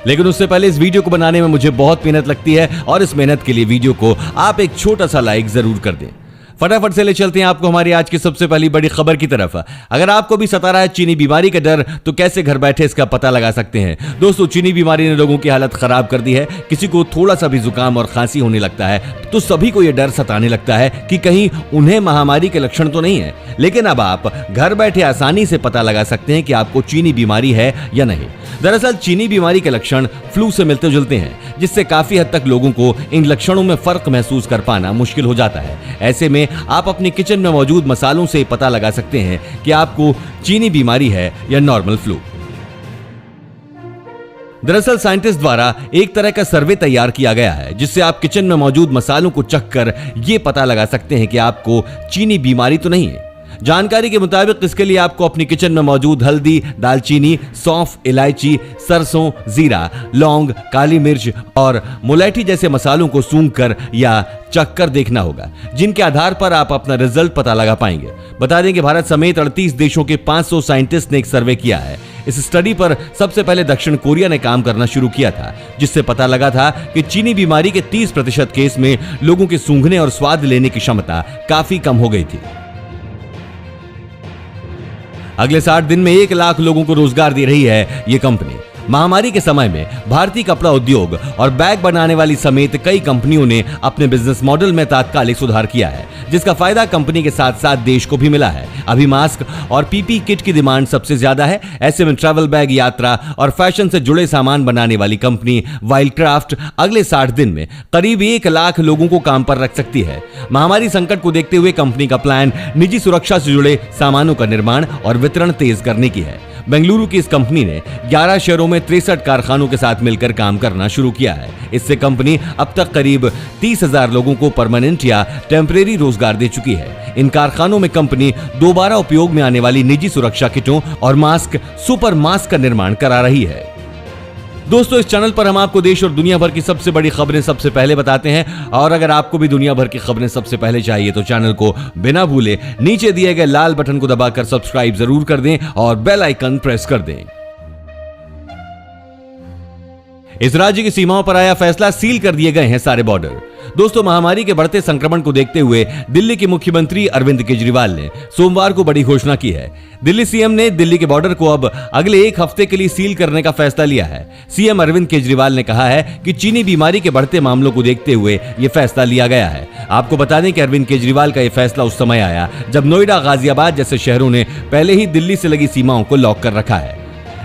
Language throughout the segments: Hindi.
लेकिन उससे पहले इस वीडियो को बनाने में मुझे बहुत मेहनत लगती है और इस मेहनत के लिए वीडियो को आप एक छोटा सा लाइक जरूर कर दें। फटाफट से ले चलते हैं आपको हमारी आज की सबसे पहली बड़ी खबर की तरफ। अगर आपको भी सता रहा है चीनी बीमारी का डर, तो कैसे घर बैठे इसका पता लगा सकते हैं। दोस्तों, चीनी बीमारी ने लोगों की हालत खराब कर दी है। किसी को थोड़ा सा भी जुकाम और खांसी होने लगता है तो सभी को यह डर सताने लगता है कि कहीं उन्हें महामारी के लक्षण तो नहीं है। लेकिन अब आप घर बैठे आसानी से पता लगा सकते हैं कि आपको चीनी बीमारी है या नहीं। दरअसल चीनी बीमारी के लक्षण फ्लू से मिलते जुलते हैं, जिससे काफी हद तक लोगों को इन लक्षणों में फर्क महसूस कर पाना मुश्किल हो जाता है। ऐसे में आप अपने किचन में मौजूद मसालों से पता लगा सकते हैं कि आपको चीनी बीमारी है या नॉर्मल फ्लू। दरअसल साइंटिस्ट द्वारा एक तरह का सर्वे तैयार किया गया है, जिससे आप किचन में मौजूद मसालों को चख कर यह पता लगा सकते हैं कि आपको चीनी बीमारी तो नहीं है। जानकारी के मुताबिक इसके लिए आपको अपनी किचन में मौजूद हल्दी, दालचीनी, सौंफ, इलायची, सरसों, जीरा, लौंग, काली मिर्च और मुलैठी जैसे मसालों को सूंघकर या चख कर देखना होगा, जिनके आधार पर आप अपना रिजल्ट पता लगा पाएंगे। बता दें कि भारत समेत 38 देशों के 500 साइंटिस्ट ने एक सर्वे किया है। इस स्टडी पर सबसे पहले दक्षिण कोरिया ने काम करना शुरू किया था, जिससे पता लगा था कि चीनी बीमारी के 30% केस में लोगों के सूंघने और स्वाद लेने की क्षमता काफी कम हो गई थी। अगले 60 दिन में 1 लाख लोगों को रोजगार दे रही है ये कंपनी। महामारी के समय में भारतीय कपड़ा उद्योग और बैग बनाने वाली समेत कई कंपनियों ने अपने बिजनेस मॉडल में तात्कालिक सुधार किया है, जिसका फायदा कंपनी के साथ साथ देश को भी मिला है। अभी मास्क और पीपी किट की डिमांड सबसे ज्यादा है। ऐसे में ट्रैवल बैग, यात्रा और फैशन से जुड़े सामान बनाने वाली कंपनी वाइल्डक्राफ्ट अगले 60 दिन में करीब 1 लाख लोगों को काम पर रख सकती है। महामारी संकट को देखते हुए कंपनी का प्लान निजी सुरक्षा से जुड़े सामानों का निर्माण और वितरण तेज करने की है। बेंगलुरु की इस कंपनी ने 11 शहरों में 63 कारखानों के साथ मिलकर काम करना शुरू किया है। इससे कंपनी अब तक करीब 30,000 लोगों को परमानेंट या टेम्परेरी रोजगार दे चुकी है। इन कारखानों में कंपनी दोबारा उपयोग में आने वाली निजी सुरक्षा किटों और मास्क, सुपर मास्क का निर्माण करा रही है। दोस्तों, इस चैनल पर हम आपको देश और दुनिया भर की सबसे बड़ी खबरें सबसे पहले बताते हैं, और अगर आपको भी दुनिया भर की खबरें सबसे पहले चाहिए तो चैनल को बिना भूले नीचे दिए गए लाल बटन को दबाकर सब्सक्राइब जरूर कर दें और बेल आइकन प्रेस कर दें। इस राज्य की सीमाओं पर आया फैसला, सील कर दिए गए हैं सारे बॉर्डर। दोस्तों, महामारी के बढ़ते संक्रमण को देखते हुए दिल्ली के मुख्यमंत्री अरविंद केजरीवाल ने सोमवार को बड़ी घोषणा की है। दिल्ली सीएम ने दिल्ली के बॉर्डर को अब अगले 1 हफ्ते के लिए सील करने का फैसला लिया है। सीएम अरविंद केजरीवाल ने कहा है कि चीनी बीमारी के बढ़ते मामलों को देखते हुए यह फैसला लिया गया है। आपको बता दें कि अरविंद केजरीवाल का यह फैसला उस समय आया जब नोएडा, गाजियाबाद जैसे शहरों ने पहले ही दिल्ली से लगी सीमाओं को लॉक कर रखा है।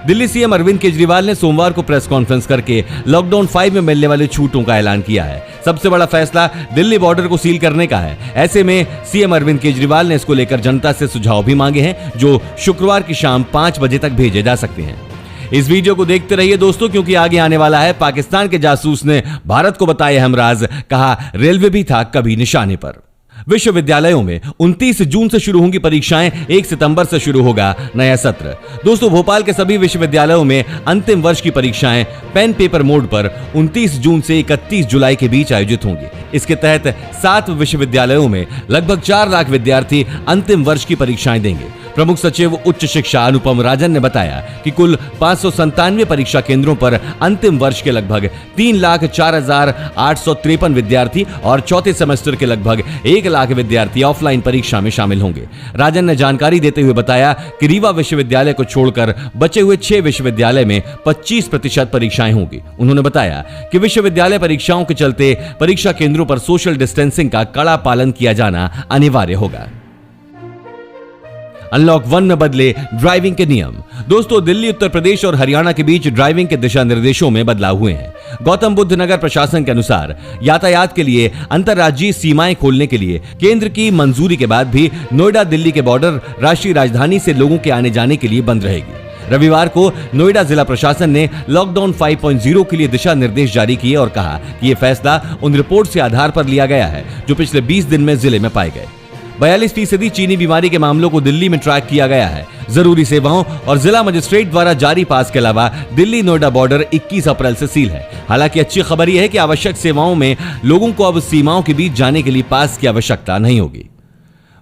दिल्ली सीएम अरविंद केजरीवाल ने सोमवार को प्रेस कॉन्फ्रेंस करके लॉकडाउन 5 में मिलने वाली छूटों का ऐलान किया है। सबसे बड़ा फैसला दिल्ली बॉर्डर को सील करने का है। ऐसे में सीएम अरविंद केजरीवाल ने इसको लेकर जनता से सुझाव भी मांगे हैं, जो शुक्रवार की शाम 5 बजे तक भेजे जा सकते हैं। इस वीडियो को देखते रहिए दोस्तों, क्योंकि आगे आने वाला है पाकिस्तान के जासूस ने भारत को बताए अहम राज, कहा रेलवे भी था कभी निशाने पर। विश्वविद्यालयों में 29 जून से शुरू होंगी परीक्षाएं, 1 सितंबर से शुरू होगा नया सत्र। दोस्तों, भोपाल के सभी विश्वविद्यालयों में अंतिम वर्ष की परीक्षाएं पेन पेपर मोड पर 29 जून से 31 जुलाई के बीच आयोजित होंगी। इसके तहत 7 विश्वविद्यालयों में लगभग 4 लाख विद्यार्थी अंतिम वर्ष की परीक्षाएं देंगे। प्रमुख सचिव उच्च शिक्षा अनुपम राजन ने बताया कि कुल 597 परीक्षा केंद्रों पर अंतिम वर्ष के लगभग 3,04,853 विद्यार्थी और चौथे सेमेस्टर के लगभग 1 लाख विद्यार्थी ऑफलाइन परीक्षा में शामिल होंगे। राजन ने जानकारी देते हुए बताया कि रीवा विश्वविद्यालय को छोड़कर बचे हुए 6 विश्वविद्यालय में 25% परीक्षाएं होंगी। उन्होंने बताया कि विश्वविद्यालय परीक्षाओं के चलते परीक्षा केंद्रों पर सोशल डिस्टेंसिंग का कड़ा पालन किया जाना अनिवार्य होगा। अनलॉक 1 में बदले ड्राइविंग के नियम। दोस्तों, दिल्ली, उत्तर प्रदेश और हरियाणा के बीच ड्राइविंग के दिशा निर्देशों में बदलाव हुए हैं। गौतम बुद्ध नगर प्रशासन के अनुसार यातायात के लिए अंतर्राज्यीय सीमाएं खोलने के लिए केंद्र की मंजूरी के बाद भी नोएडा दिल्ली के बॉर्डर राष्ट्रीय राजधानी से लोगों के आने जाने के लिए बंद रहेगी। रविवार को नोएडा जिला प्रशासन ने लॉकडाउन 5.0 के लिए दिशा निर्देश जारी किए और कहा कि यह फैसला उन रिपोर्ट से आधार पर लिया गया है जो पिछले 20 दिन में जिले में पाए गए। 42% चीनी बीमारी के मामलों को दिल्ली में ट्रैक किया गया है। जरूरी सेवाओं और जिला मजिस्ट्रेट द्वारा जारी पास के अलावा दिल्ली नोएडा बॉर्डर 21 अप्रैल से सील है। हालांकि अच्छी खबर यह है कि आवश्यक सेवाओं में लोगों को अब सीमाओं के बीच जाने के लिए पास की आवश्यकता नहीं होगी।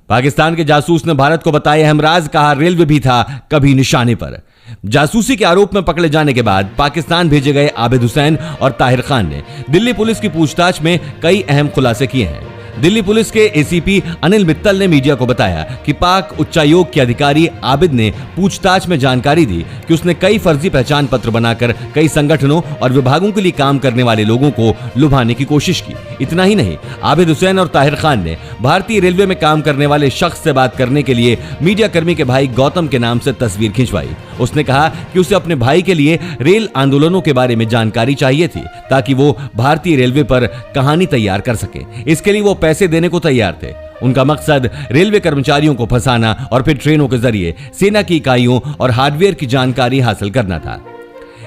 पाकिस्तान के जासूस ने भारत को बताए अहम राज, कहा रेलवे भी था कभी निशाने पर। जासूसी के आरोप में पकड़े जाने के बाद पाकिस्तान भेजे गए आबिद हुसैन और ताहिर खान ने दिल्ली पुलिस की पूछताछ में कई अहम खुलासे किए हैं। दिल्ली पुलिस के एसीपी अनिल मित्तल ने मीडिया को बताया कि पाक उच्चायोग के अधिकारी आबिद ने पूछताछ में जानकारी दी कि उसने कई फर्जी पहचान पत्र बनाकर कई संगठनों और विभागों के लिए काम करने वाले लोगों को लुभाने की कोशिश की। इतना ही नहीं, आबिद हुसैन और ताहिर खान ने भारतीय रेलवे में काम करने वाले शख्स से बात करने के लिए मीडिया कर्मी के भाई गौतम के नाम से तस्वीर खिंचवाई। उसने कहा कि उसे अपने भाई के लिए रेल आंदोलनों के बारे में जानकारी चाहिए थी ताकि वो भारतीय रेलवे पर कहानी तैयार कर सके। इसके लिए वो पैसे देने को तैयार थे। उनका मकसद रेलवे कर्मचारियों को फंसाना और फिर ट्रेनों के जरिए सेना की इकाइयों और हार्डवेयर की जानकारी हासिल करना था।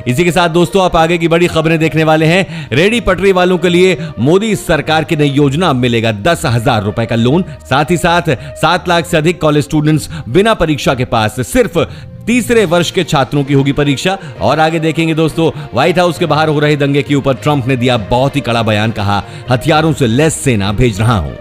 इसी के साथ दोस्तों, आप आगे की बड़ी खबरें देखने वाले हैं। रेहड़ी पटरी वालों के लिए मोदी सरकार की नई योजना, अब मिलेगा 10,000 रुपए का लोन। साथ ही साथ 7 लाख से अधिक कॉलेज स्टूडेंट्स बिना परीक्षा के पास, सिर्फ तीसरे वर्ष के छात्रों की होगी परीक्षा। और आगे देखेंगे दोस्तों, व्हाइट हाउस के बाहर हो रहे दंगे के ऊपर ट्रंप ने दिया बहुत ही कड़ा बयान, कहा हथियारों से लैस सेना भेज रहा हूं।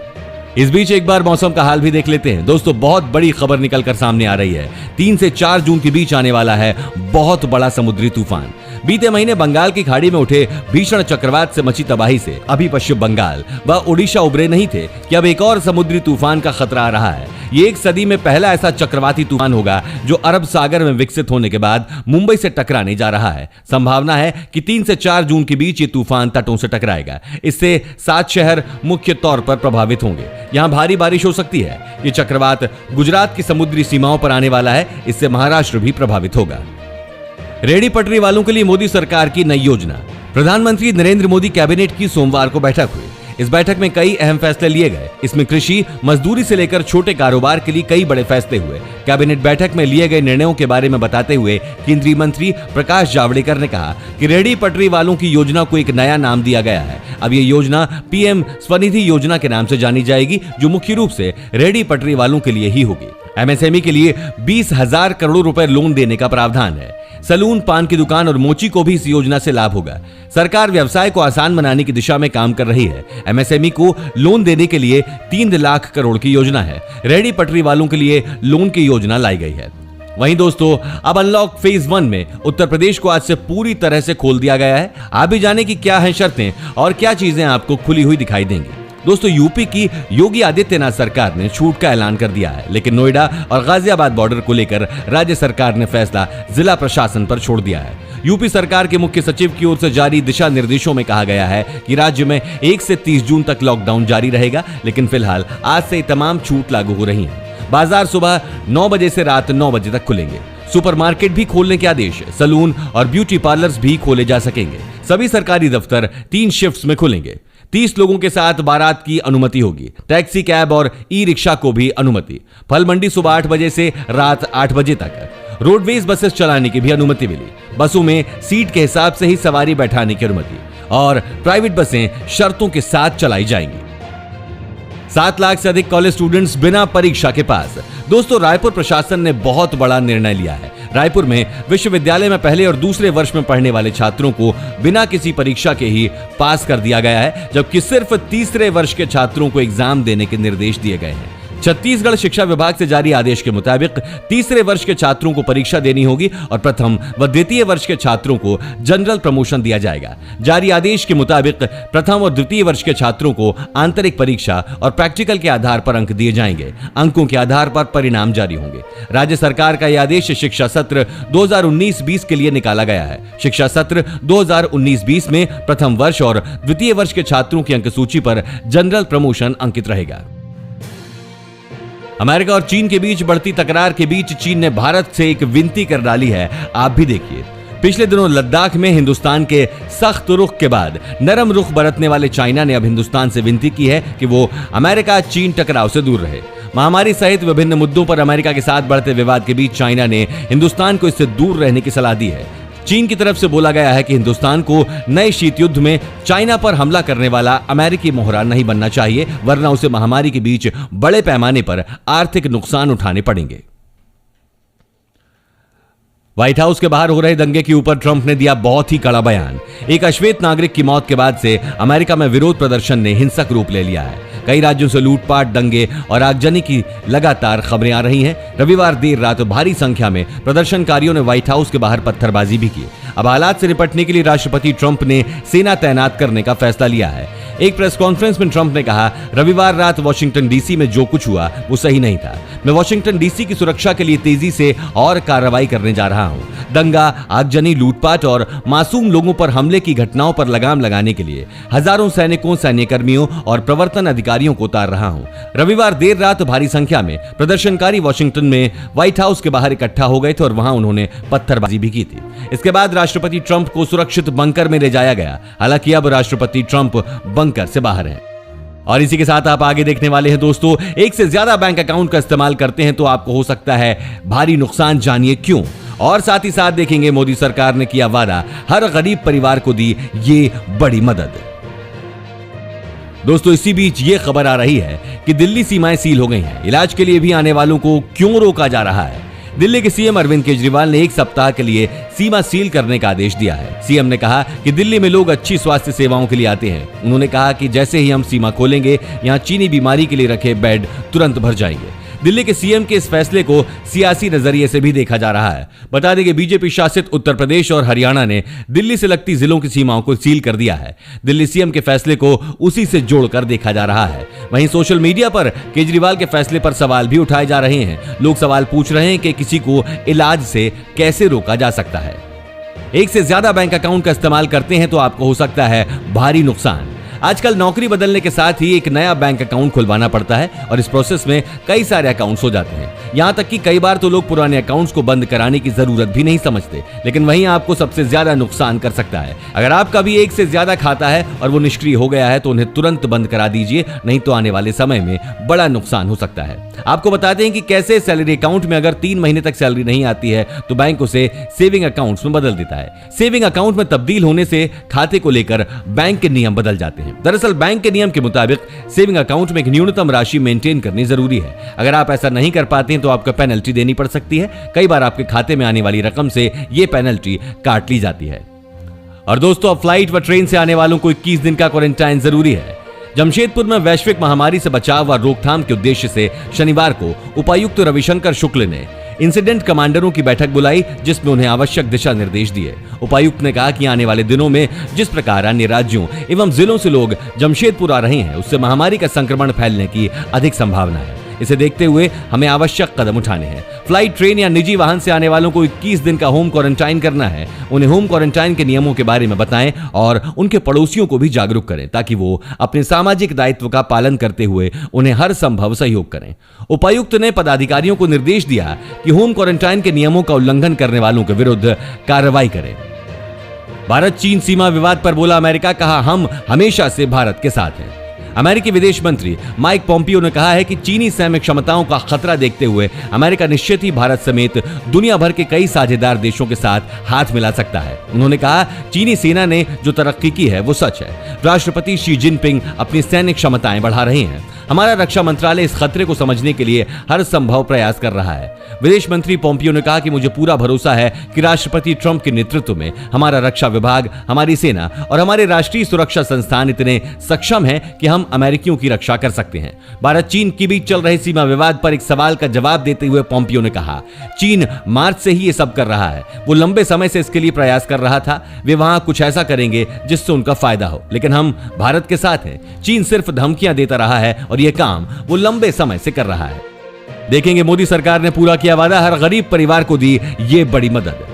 इस बीच एक बार मौसम का हाल भी देख लेते हैं। दोस्तों, बहुत बड़ी खबर निकलकर सामने आ रही है। 3 से 4 जून के बीच आने वाला है बहुत बड़ा समुद्री तूफान। बीते महीने बंगाल की खाड़ी में उठे भीषण चक्रवात से मची तबाही से अभी पश्चिम बंगाल व ओडिशा उबरे नहीं थे कि अब एक और समुद्री तूफान का खतरा आ रहा है। ये एक सदी में पहला ऐसा चक्रवाती तूफान होगा जो अरब सागर में विकसित होने के बाद मुंबई से टकराने जा रहा है। संभावना है कि 3 से 4 जून के बीच ये तूफान तटों से टकराएगा। इससे 7 शहर मुख्य तौर पर प्रभावित होंगे। यहां भारी बारिश हो सकती है। ये चक्रवात गुजरात की समुद्री सीमाओं पर आने वाला है। इससे महाराष्ट्र भी प्रभावित होगा। रेहड़ी पटरी वालों के लिए मोदी सरकार की नई योजना। प्रधानमंत्री नरेंद्र मोदी कैबिनेट की सोमवार को बैठक हुई। इस बैठक में कई अहम फैसले लिए गए। इसमें कृषि, मजदूरी से लेकर छोटे कारोबार के लिए कई बड़े फैसले हुए। कैबिनेट बैठक में लिए गए निर्णयों के बारे में बताते हुए केंद्रीय मंत्री प्रकाश जावड़ेकर ने कहा कि रेहड़ी पटरी वालों की योजना को एक नया नाम दिया गया है। अब ये योजना पीएम स्वनिधि योजना के नाम से जानी जाएगी, जो मुख्य रूप से रेहड़ी पटरी वालों के लिए ही होगी। एमएसएमई के लिए 20,000 करोड़ रुपए लोन देने का प्रावधान है। सलून, पान की दुकान और मोची को भी इस योजना से लाभ होगा। सरकार व्यवसाय को आसान बनाने की दिशा में काम कर रही है। एमएसएमई को लोन देने के लिए 3 लाख करोड़ की योजना है। रेहड़ी पटरी वालों के लिए लोन की योजना लाई गई है। वहीं दोस्तों, अब अनलॉक फेज 1 में उत्तर प्रदेश को आज से पूरी तरह से खोल दिया गया है। आप भी जाने की क्या है शर्तें और क्या चीजें आपको खुली हुई दिखाई देंगी। दोस्तों, यूपी की योगी आदित्यनाथ सरकार ने छूट का ऐलान कर दिया है, लेकिन नोएडा और गाजियाबाद बॉर्डर को लेकर राज्य सरकार ने फैसला जिला प्रशासन पर छोड़ दिया है। यूपी सरकार के मुख्य सचिव की ओर से जारी दिशा निर्देशों में कहा गया है कि राज्य में 1 से 30 जून तक लॉकडाउन जारी रहेगा, लेकिन फिलहाल आज से तमाम छूट लागू हो रही है। बाजार सुबह 9 बजे से रात 9 बजे तक खुलेंगे। सुपरमार्केट भी खोलने के आदेश। सलून और ब्यूटी पार्लर्स भी खोले जा सकेंगे। सभी सरकारी दफ्तर 3 शिफ्ट्स में खुलेंगे। 30 लोगों के साथ बारात की अनुमति होगी। टैक्सी, कैब और ई रिक्शा को भी अनुमति। फल मंडी सुबह 8 बजे से रात 8 बजे तक। रोडवेज बसेस चलाने की भी अनुमति मिली। बसों में सीट के हिसाब से ही सवारी बैठाने की अनुमति और प्राइवेट बसें शर्तों के साथ चलाई जाएंगी। 7 लाख से अधिक कॉलेज स्टूडेंट्स बिना परीक्षा के पास। दोस्तों, रायपुर प्रशासन ने बहुत बड़ा निर्णय लिया है। रायपुर में विश्वविद्यालय में पहले और दूसरे वर्ष में पढ़ने वाले छात्रों को बिना किसी परीक्षा के ही पास कर दिया गया है, जबकि सिर्फ तीसरे वर्ष के छात्रों को एग्जाम देने के निर्देश दिए गए हैं। छत्तीसगढ़ शिक्षा विभाग से जारी आदेश के मुताबिक तीसरे वर्ष के छात्रों को परीक्षा देनी होगी और प्रथम व द्वितीय वर्ष के छात्रों को जनरल प्रमोशन दिया जाएगा। जारी आदेश के मुताबिक प्रथम और द्वितीय वर्ष के छात्रों को आंतरिक परीक्षा और प्रैक्टिकल के आधार पर अंक दिए जाएंगे। अंकों के आधार पर परिणाम जारी होंगे। राज्य सरकार का यह आदेश शिक्षा सत्र 2019-20 के लिए निकाला गया है। शिक्षा सत्र 2019-20 में प्रथम वर्ष और द्वितीय वर्ष के छात्रों की अंक सूची पर जनरल प्रमोशन अंकित रहेगा। अमेरिका और चीन के बीच बढ़ती तकरार के बीच चीन ने भारत से एक विनती कर डाली है। आप भी देखिए। पिछले दिनों लद्दाख में हिंदुस्तान के सख्त रुख के बाद नरम रुख बरतने वाले चाइना ने अब हिंदुस्तान से विनती की है कि वो अमेरिका चीन टकराव से दूर रहे। महामारी सहित विभिन्न मुद्दों पर अमेरिका के साथ बढ़ते विवाद के बीच चाइना ने हिंदुस्तान को इससे दूर रहने की सलाह दी है। चीन की तरफ से बोला गया है कि हिंदुस्तान को नए शीत युद्ध में चाइना पर हमला करने वाला अमेरिकी मोहरा नहीं बनना चाहिए, वरना उसे महामारी के बीच बड़े पैमाने पर आर्थिक नुकसान उठाने पड़ेंगे। व्हाइट हाउस के बाहर हो रहे दंगे के ऊपर ट्रंप ने दिया बहुत ही कड़ा बयान। एक अश्वेत नागरिक की मौत के बाद से अमेरिका में विरोध प्रदर्शन ने हिंसक रूप ले लिया है। कई राज्यों से लूटपाट, दंगे और आगजनी की लगातार खबरें आ रही हैं। रविवार देर रात भारी संख्या में प्रदर्शनकारियों ने व्हाइट हाउस के बाहर पत्थरबाजी भी की। अब हालात से निपटने के लिए राष्ट्रपति ट्रंप ने सेना तैनात करने का फैसला लिया है। एक प्रेस कॉन्फ्रेंस में ट्रंप ने कहा, रविवार रात वॉशिंगटन डीसी में जो कुछ हुआ वो सही नहीं था। मैं वॉशिंगटन डीसी की सुरक्षा के लिए तेजी से और कार्रवाई करने जा रहा हूं। दंगा, आगजनी, लूटपाट और मासूम लोगों पर हमले की घटनाओं पर लगाम लगाने के लिए हजारों सैनिकों, सैन्यकर्मियों और प्रवर्तन अधिकारियों को उतार रहा हूं। रविवार देर रात भारी संख्या में प्रदर्शनकारी वॉशिंगटन में व्हाइट हाउस के बाहर इकट्ठा हो गए थे और वहां उन्होंने पत्थरबाजी भी की थी। इसके बाद राष्ट्रपति ट्रंप को सुरक्षित बंकर में ले जाया गया। हालांकि अब राष्ट्रपति ट्रंप बंकर से बाहर हैं। और इसी के साथ आप आगे देखने वाले हैं दोस्तों, एक से ज्यादा बैंक अकाउंट का इस्तेमाल करते हैं तो आपको हो सकता है भारी नुकसान। जानिए क्यों। और साथ ही साथ देखेंगे मोदी सरकार ने किया वादा, हर गरीब परिवार को दी ये बड़ी मदद। दोस्तों इसी बीच ये खबर आ रही है कि दिल्ली सीमाएं सील हो गई हैं। इलाज के लिए भी आने वालों को क्यों रोका जा रहा है। दिल्ली के सीएम अरविंद केजरीवाल ने एक सप्ताह के लिए सीमा सील करने का आदेश दिया है। सीएम ने कहा कि दिल्ली में लोग अच्छी स्वास्थ्य सेवाओं के लिए आते हैं। उन्होंने कहा कि जैसे ही हम सीमा खोलेंगे, यहां चीनी बीमारी के लिए रखे बेड तुरंत भर जाएंगे। दिल्ली के सीएम के इस फैसले को सियासी नजरिए से भी देखा जा रहा है। बता दें कि बीजेपी शासित उत्तर प्रदेश और हरियाणा ने दिल्ली से लगती जिलों की सीमाओं को सील कर दिया है। दिल्ली सीएम के फैसले को उसी से जोड़कर देखा जा रहा है। वहीं सोशल मीडिया पर केजरीवाल के फैसले पर सवाल भी उठाए जा रहे हैं। लोग सवाल पूछ रहे हैं कि किसी को इलाज से कैसे रोका जा सकता है। एक से ज्यादा बैंक अकाउंट का इस्तेमाल करते हैं तो आपको हो सकता है भारी नुकसान। आजकल नौकरी बदलने के साथ ही एक नया बैंक अकाउंट खुलवाना पड़ता है और इस प्रोसेस में कई सारे अकाउंट्स हो जाते हैं। यहां तक कि कई बार तो लोग पुराने अकाउंट्स को बंद कराने की जरूरत भी नहीं समझते, लेकिन वहीं आपको सबसे ज्यादा नुकसान कर सकता है। अगर आपका भी एक से ज्यादा खाता है और वो निष्क्रिय हो गया है तो उन्हें तुरंत बंद करा दीजिए, नहीं तो आने वाले समय में बड़ा नुकसान हो सकता है। आपको बताते हैं कि कैसे सैलरी अकाउंट में अगर 3 महीने तक सैलरी नहीं आती है तो बैंक उसे सेविंग अकाउंट्स में बदल देता है। सेविंग अकाउंट में तब्दील होने से खाते को लेकर बैंक के नियम बदल जाते हैं। दरअसल बैंक के नियम के मुताबिक सेविंग अकाउंट में एक न्यूनतम राशि मेंटेन करनी जरूरी है। अगर आप ऐसा नहीं कर पाते हैं तो आपको पेनल्टी देनी पड़ सकती है। कई बार आपके खाते में आने वाली रकम से यह पेनल्टी काट ली जाती है। और दोस्तों अब फ्लाइट व ट्रेन से आने वालों को 21 दिन का क्वारंटाइन जरूरी है। जमशेदपुर में वैश्विक महामारी से बचाव व रोकथाम के उद्देश्य से शनिवार को उपायुक्त रविशंकर शुक्ल ने इंसिडेंट कमांडरों की बैठक बुलाई, जिसमें उन्हें आवश्यक दिशा निर्देश दिए। उपायुक्त ने कहा कि आने वाले दिनों में जिस प्रकार अन्य राज्यों एवं जिलों से लोग जमशेदपुर आ रहे हैं, उससे महामारी का संक्रमण फैलने की अधिक संभावना है। इसे देखते हुए हमें आवश्यक कदम उठाने हैं। फ्लाइट, ट्रेन या निजी वाहन से आने वालों को 21 दिन का होम क्वारंटाइन करना है। उन्हें होम क्वारंटाइन के नियमों के बारे में बताएं और उनके पड़ोसियों को भी जागरूक करें ताकि वो अपने सामाजिक दायित्व का पालन करते हुए उन्हें हर संभव सहयोग करें। उपायुक्त ने पदाधिकारियों को निर्देश दिया कि होम क्वारंटाइन के नियमों का उल्लंघन करने वालों के विरुद्ध कार्रवाई करें। भारत चीन सीमा विवाद पर बोला अमेरिका, कहा हम हमेशा से भारत के साथ हैं। अमेरिकी विदेश मंत्री माइक पोम्पियो ने कहा है कि चीनी सैन्य क्षमताओं का खतरा देखते हुए अमेरिका निश्चित ही भारत समेत दुनिया भर के कई साझेदार देशों के साथ हाथ मिला सकता है। उन्होंने कहा, चीनी सेना ने जो तरक्की की है वो सच है। राष्ट्रपति शी जिनपिंग अपनी सैन्य क्षमताएं बढ़ा रहे हैं। हमारा रक्षा मंत्रालय इस खतरे को समझने के लिए हर संभव प्रयास कर रहा है। विदेश मंत्री पोम्पियो ने कहा कि मुझे पूरा भरोसा है कि राष्ट्रपति ट्रंप के नेतृत्व में हमारा रक्षा विभाग, हमारी सेना और हमारे राष्ट्रीय सुरक्षा संस्थान इतने सक्षम हैं कि हम अमेरिकियों की रक्षा कर सकते हैं। भारत चीन के बीच चल रहे सीमा विवाद पर एक सवाल का जवाब देते हुए पोम्पियो ने कहा, चीन मार्च से ही ये सब कर रहा है। वो लंबे समय से इसके लिए प्रयास कर रहा था। वे वहां कुछ ऐसा करेंगे जिससे उनका फायदा हो, लेकिन हम भारत के साथ हैं। चीन सिर्फ धमकियां देता रहा है और यह काम वो लंबे समय से कर रहा है। देखेंगे मोदी सरकार ने पूरा किया वादा, हर गरीब परिवार को दी ये बड़ी मदद।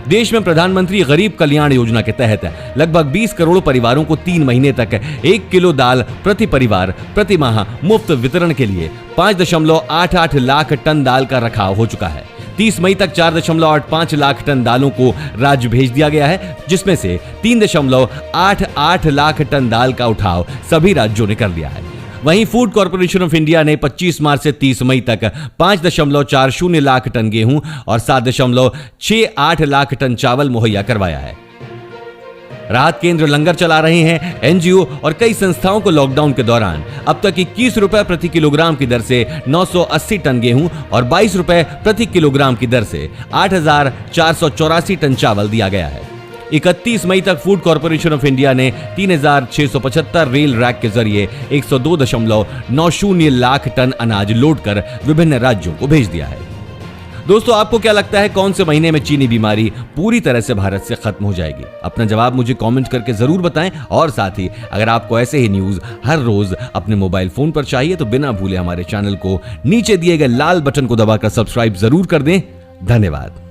देश में प्रधानमंत्री गरीब कल्याण योजना के तहत लगभग 20 करोड़ परिवारों को 3 महीने तक 1 किलो दाल प्रति परिवार प्रति माह मुफ्त वितरण के लिए 5.88 लाख टन दाल का रखाव हो चुका है। 30 मई तक 4.85 लाख टन दालों को राज्य भेज दिया गया है, जिसमें से 3.88 लाख टन दाल का उठाव सभी राज्यों ने कर लिया है। वहीं फूड कॉर्पोरेशन ऑफ इंडिया ने 25 मार्च से 30 मई तक 5.40 लाख टन गेहूं और 7.68 लाख टन चावल मुहैया करवाया है। राहत केंद्र लंगर चला रहे हैं। एनजीओ और कई संस्थाओं को लॉकडाउन के दौरान अब तक 21 रुपए प्रति किलोग्राम की दर से 980 टन गेहूं और 22 रुपए प्रति किलोग्राम की दर से 8,484 टन चावल दिया गया है। 31 मई तक फूड कॉर्पोरेशन ऑफ इंडिया ने 3675 रेल रैक के जरिए 102.90 लाख टन अनाज लोड कर विभिन्न राज्यों को भेज दिया है। दोस्तों, आपको क्या लगता है कौन से महीने में चीनी बीमारी पूरी तरह से भारत से खत्म हो जाएगी? अपना जवाब मुझे कमेंट करके जरूर बताएं। और साथ ही अगर आपको ऐसे ही न्यूज हर रोज अपने मोबाइल फोन पर चाहिए तो बिना भूले हमारे चैनल को नीचे दिए गए लाल बटन को दबाकर सब्सक्राइब जरूर कर दें। धन्यवाद।